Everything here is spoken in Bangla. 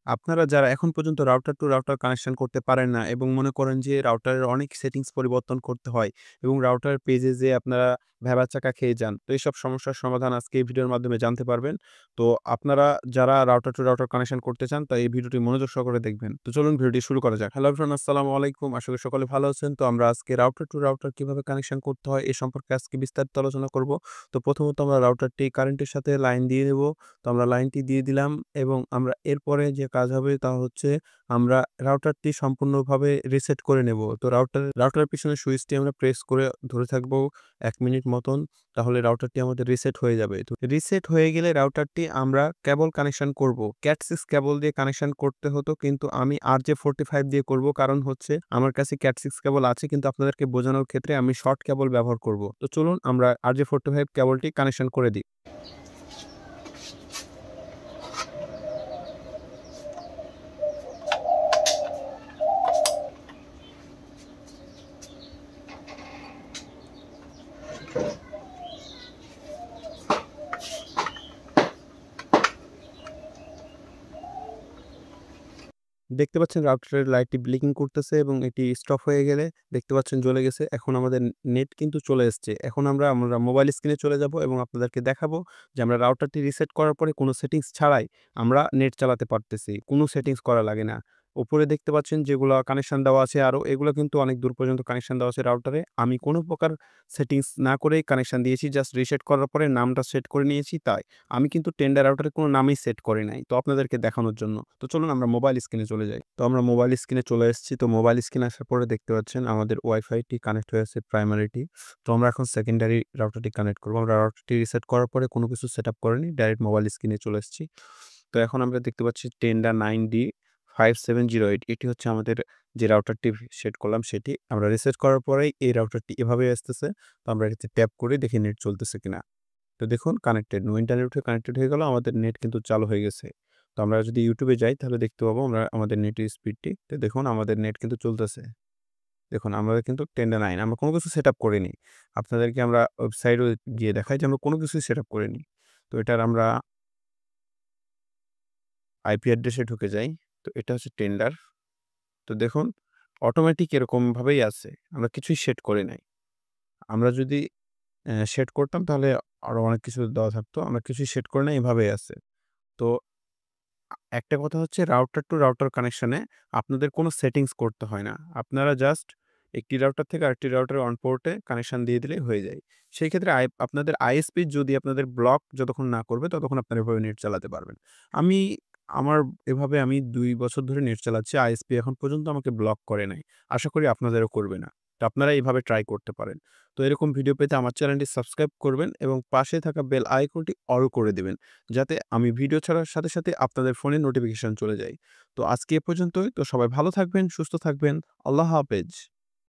আপনারা যারা এখন পর্যন্ত রাউটার টু রাউটার কানেকশন করতে পারেন না এবং মনে করেন যে রাউটারের অনেক সেটিংস পরিবর্তন করতে হয় এবং রাউটার পেজে যেয়ে আপনারা ভ্যাবাচ্যাকা খেয়ে যান। তো এইসব সমস্যার সমাধান আজকে এই ভিডিওর মাধ্যমে জানতে পারবেন। তো আপনারা যারা রাউটার টু রাউটার কানেকশন করতে চান, তা এই ভিডিওটি মনোযোগ সহকারে দেখবেন। তো চলুন ভিডিওটি শুরু করা যাক। হ্যালো এভরিওয়ান, আসসালামু আলাইকুম। আশা করি সকলে ভালো আছেন। তো আমরা আজকে রাউটার টু রাউটার কিভাবে কানেকশন করতে হয় এ সম্পর্কে আজকে বিস্তারিত আলোচনা করব। তো প্রথমত আমরা রাউটারটি কারেন্টের সাথে লাইন দিয়ে দেব। তো আমরা লাইনটি দিয়ে দিলাম এবং আমরা এরপরে যে কাজ হবে তা হচ্ছে আমরা রাউটারটি সম্পূর্ণভাবে রিসেট করে নেব। তো রাউটারের পিছনে সুইচটি আমরা প্রেস করে ধরে থাকবো ১ মিনিট মতন। তাহলে রাউটারটি আমাদের রিসেট হয়ে যাবে। তো রিসেট হয়ে গেলে রাউটারটি আমরা কেবল কানেকশন করব। Cat6 কেবল দিয়ে কানেকশন করতে হতো, কিন্তু আমি RJ45 দিয়ে করব। কারণ হচ্ছে আমার কাছে Cat6 কেবল আছে, কিন্তু আপনাদেরকে বোঝানোর ক্ষেত্রে আমি শর্ট কেবল ব্যবহার করব। তো চলুন আমরা RJ45 কেবলটি কানেকশন করে দিই। দেখতে পাচ্ছেন রাউটারের লাইটটি ব্লিকিং করতেছে এবং এটি স্টপ হয়ে গেলে দেখতে পাচ্ছেন জ্বলে গেছে। এখন আমাদের নেট কিন্তু চলে এসছে। এখন আমরা মোবাইল স্ক্রিনে চলে যাব এবং আপনাদেরকে দেখাবো যে আমরা রাউটারটি রিসেট করার পরে কোনো সেটিংস ছাড়াই আমরা নেট চালাতে পারতেছি। কোনো সেটিংস করা লাগে না। উপরে দেখতে পাচ্ছেন যেগুলা কানেকশন দেওয়া আছে আরো, এগুলো কিন্তু অনেক দূর পর্যন্ত কানেকশন দেওয়া আছে রাউটারে। আমি কোনো প্রকার সেটিংস না করেই কানেকশন দিয়েছি। জাস্ট রিসেট করার পরে নামটা সেট করে নিয়েছি তাই। আমি কিন্তু টেন্ডার রাউটারে কোনো নামই সেট করি নাই। তো আপনাদেরকে দেখানোর জন্য। তো চলুন আমরা মোবাইল স্ক্রিনে চলে যাই। তো আমরা মোবাইল স্ক্রিনে চলে এসেছি। তো মোবাইল স্ক্রিনে আসার পরে দেখতে পাচ্ছেন আমাদের ওয়াইফাইটি কানেক্ট হয়ে আছে, প্রাইমারিটি। তো আমরা এখন সেকেন্ডারি রাউটারটি কানেক্ট করব। আমরা রাউটারটি রিসেট করার পরে কোনো কিছু সেটআপ করিনি। ডাইরেক্ট মোবাইল স্ক্রিনে চলে এসেছি। তো এখন আমরা দেখতে পাচ্ছি টেন্ডার 9D5708, এটি হচ্ছে আমাদের যে রাউটারটি সেট করলাম সেটি। আমরা রিসেট করার পরেই এই রাউটারটি এভাবে আসতেছে। তো আমরা এটাতে ট্যাপ করে দেখি নেট চলতেছে কিনা। তো দেখুন কানেক্টেড, নো ইন্টারনেট হয়ে কানেক্টেড হয়ে গেল। আমাদের নেট কিন্তু চালু হয়ে গেছে। তো আমরা যদি YouTube এ যাই তাহলে দেখতে পাবো আমরা আমাদের নেটের স্পিডটি। তো দেখুন আমাদের নেট কিন্তু চলতেছে। দেখুন আমাদের কিন্তু 10-9 আমরা কোনো কিছু সেটআপ করিনি। আপনাদেরকে আমরা ওয়েবসাইটেও গিয়ে দেখাই যে আমরা কোনো কিছুই সেটআপ করিনি। তো এটার আমরা আইপি অ্যাড্রেসে ঢুকে যাই। তো এটা হচ্ছে টেন্ডার। তো দেখুন অটোমেটিক এরকমভাবেই আছে। আমরা কিছুই সেট করি নাই। আমরা যদি সেট করতাম তাহলে আরো অনেক কিছু দেওয়া থাকতো। আমরা কিছুই সেট করি নাই, এভাবেই আছে। তো একটা কথা হচ্ছে রাউটার টু রাউটার কানেকশনে আপনাদের কোনো সেটিংস করতে হয় না। আপনারা জাস্ট একটি রাউটার থেকে আরেকটি রাউটারের অন পোর্টে কানেকশন দিয়ে দিলেই হয়ে যায়। সেই ক্ষেত্রে আপনাদের আইএসপি যদি আপনাদের ব্লক যতক্ষণ না করবে ততক্ষণ আপনারা এভাবে নেট চালাতে পারবেন। আমি আমার এভাবে আমি ২ বছর ধরে নেট চালাচ্ছি। আইএসপি এখন পর্যন্ত আমাকে ব্লক করে নাই। আশা করি আপনাদেরও করবে না। তো আপনারা এভাবে ট্রাই করতে পারেন। তো এরকম ভিডিও পেতে আমার চ্যানেলটি সাবস্ক্রাইব করবেন এবং পাশে থাকা বেল আইকনটি অল করে দিবেন। যাতে আমি ভিডিও ছাড়ার সাথে, সাথে আপনাদের ফোনে নোটিফিকেশন চলে যায়। তো আজকে এ পর্যন্তই। তো সবাই ভালো থাকবেন, সুস্থ থাকবেন। আল্লাহ হাফেজ।